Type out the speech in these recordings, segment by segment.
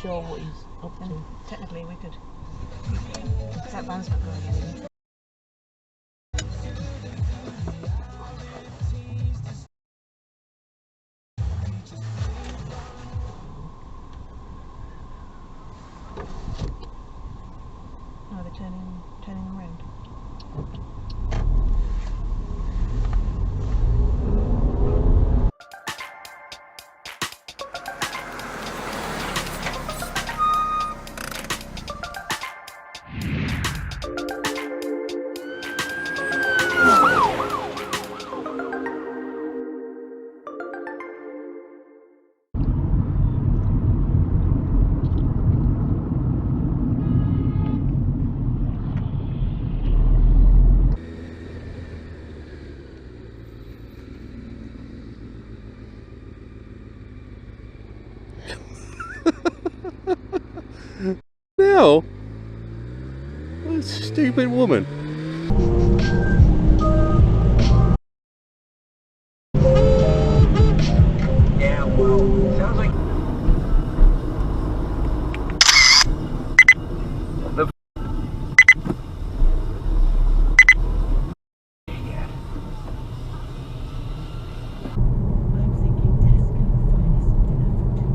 sure what he's up to. Technically, we could. Because that van's not going anywhere. Oh, they're turning around. No! What a stupid woman. Yeah, well, sounds like... The... Yeah. I'm thinking Tesco finest dinner for two.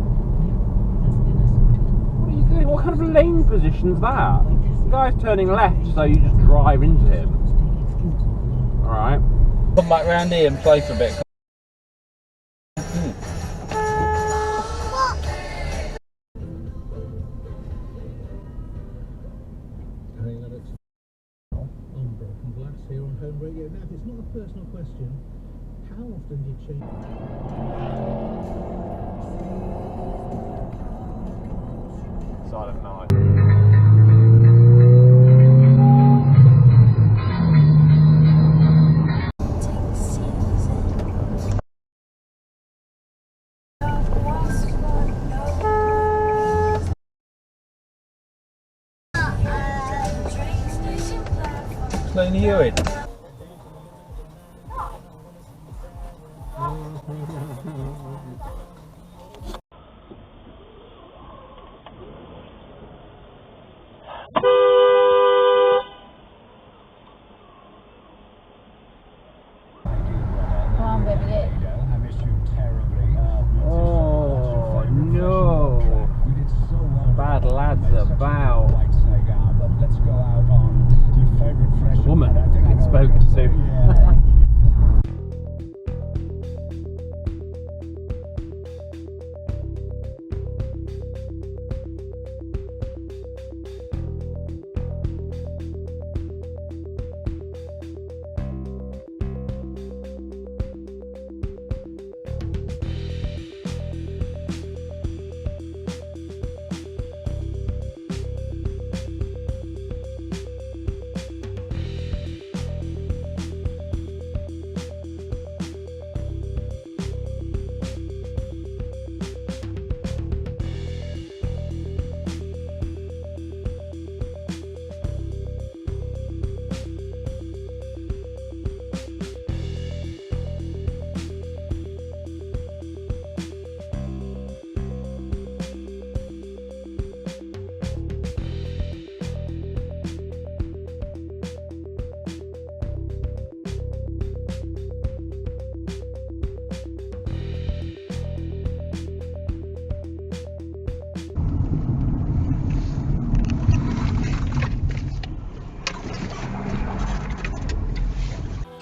What are you doing? What kind of lane position's that? The guy's turning left, so you just drive into him. Alright. Come back round here and play for a bit. Unbroken glass here on home radio. Now, if it's not a personal question, how often do you change? Silent night. Clean the urine. Come on, baby. I miss you terribly. Oh no! Bad lads about. But let's go out on your favourite fresh Woman I think I gets know spoken it. to. Yeah.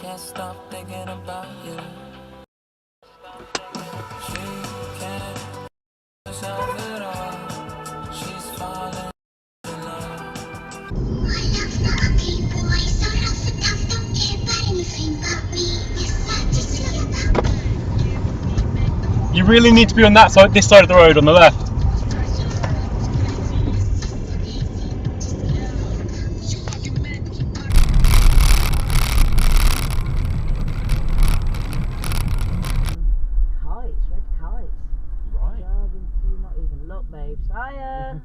Can't stop thinking about you. She can't herself at all. She's falling in love. I love naughty boys, so lots of stuff don't care about anything but me. Yes, I just feel about You really need to be on that side, this side of the road on the left. Hiya!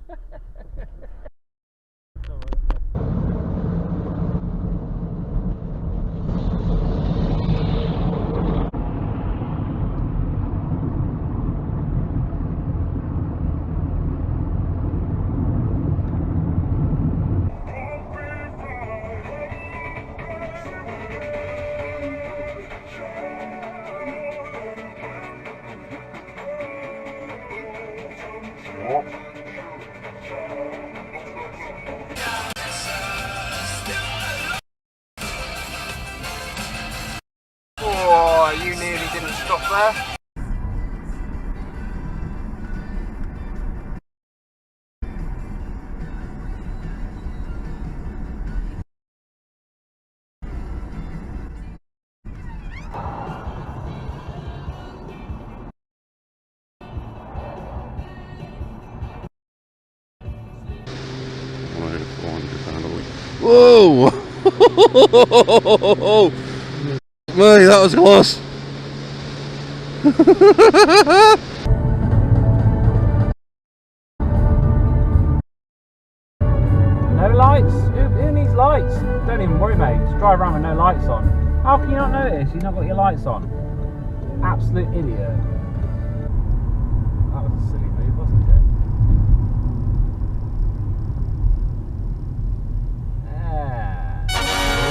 Whoa! Mate, that was close. No lights? Who needs lights? Don't even worry, mate. Just drive around with no lights on. How can you not notice? You've not got your lights on. Absolute idiot. That was a silly move, wasn't it?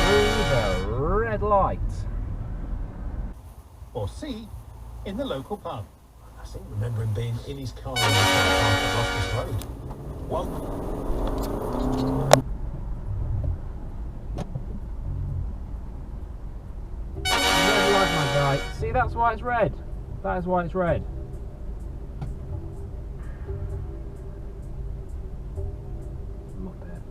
Through the red light. Or C, in the local pub. I seem to remember him being in his car in the car park across this road. Well, Red light, my guy. See, that's why it's red. That is why it's red. Not there.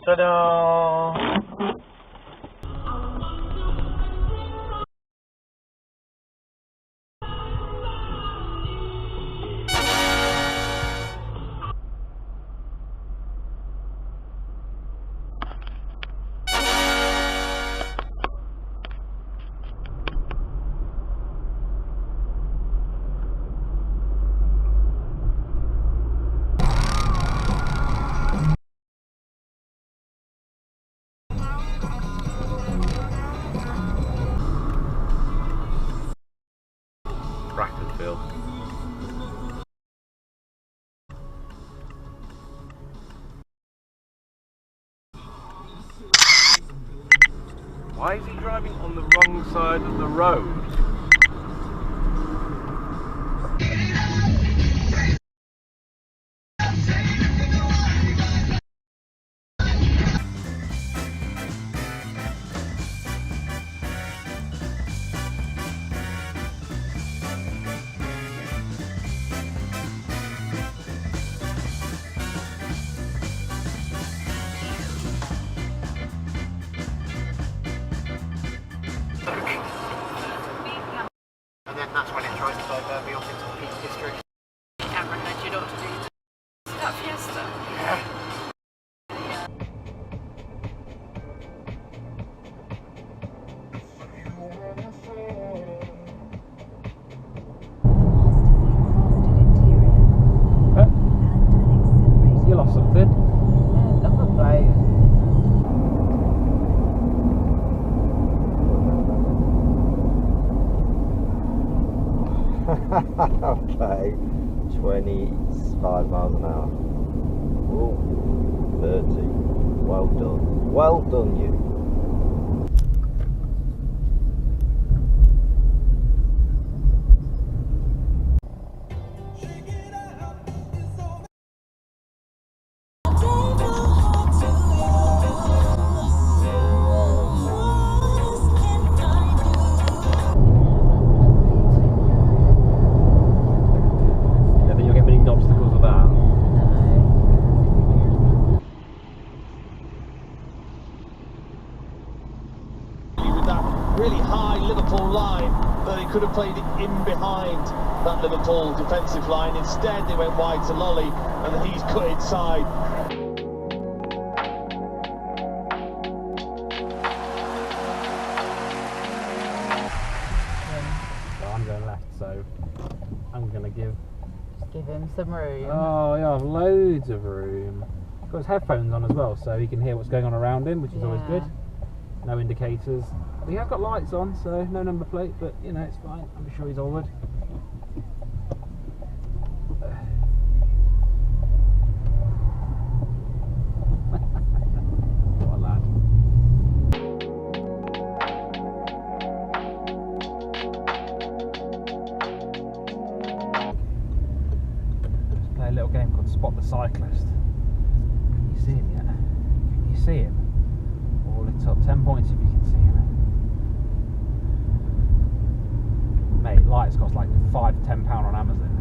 Ta-da! Brackenfield. Why is he driving on the wrong side of the road? And then that's when it tries to divert me off into the Peak District. Camera had you not to do. See that Fiesta? You lost something. Number plate. Okay, 25 miles an hour. Ooh, 30. Well done. Well done, you. really high Liverpool line, but they could have played it in behind that Liverpool defensive line. Instead, they went wide to Lolly, and he's cut inside. I'm going left, so I'm going to give him some room. Oh, yeah, loads of room. He's got his headphones on as well, so he can hear what's going on around him, which is always good. No indicators. But he has got lights on, so no number plate, but you know, it's fine. I'm sure he's all good. What a lad. Let's play a little game called Spot the Cyclist. Can you see him yet? Can you see him? All lit up. 10 points if you can see him. Mate, lights cost like £5 to £10 on Amazon.